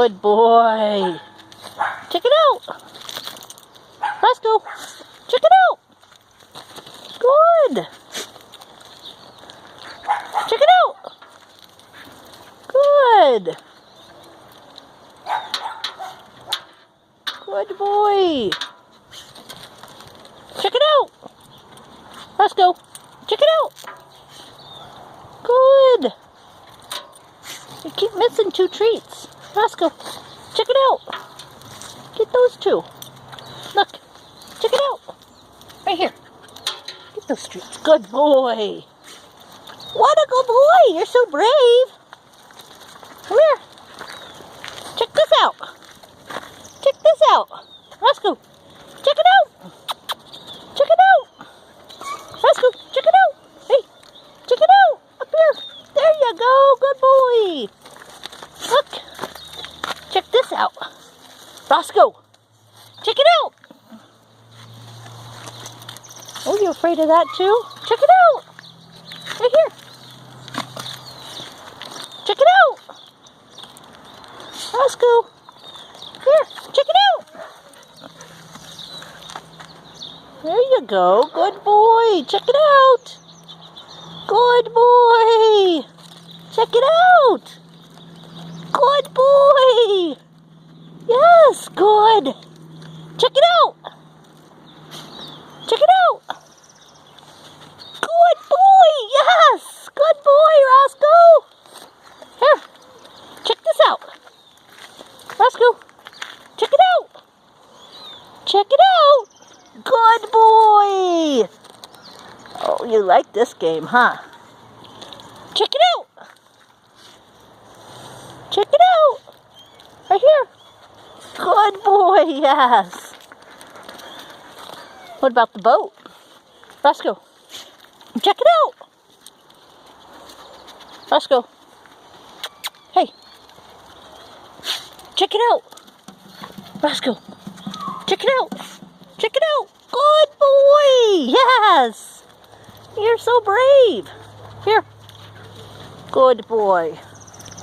Good boy. Check it out. Roscoe, check it out. Good. Check it out. Good. Good boy. Check it out. Roscoe, check it out. Good. You keep missing 2 treats. Roscoe, check it out. Get those 2. Look, check it out. Right here. Get those treats. Good boy. What a good boy. You're so brave. Come here. Check this out. Check this out. Roscoe, check it out. Check it out. Roscoe, check it out. Hey, check it out. Up here. There you go. Good boy. Look. Check this out. Roscoe, check it out. Oh, you're afraid of that too? Check it out. Right here. Check it out. Roscoe. Here, check it out. There you go. Good boy. Check it out. Good boy. Check it out. Good boy. Yes, good. Check it out. Check it out. Good boy. Yes. Good boy, Roscoe. Here. Check this out. Roscoe. Check it out. Check it out. Good boy. Oh, you like this game, huh? Check it out. Check it out. Right here. Good boy, yes. What about the boat? Roscoe, check it out. Roscoe, hey. Check it out. Roscoe, check it out. Check it out. Good boy, yes. You're so brave. Here. Good boy.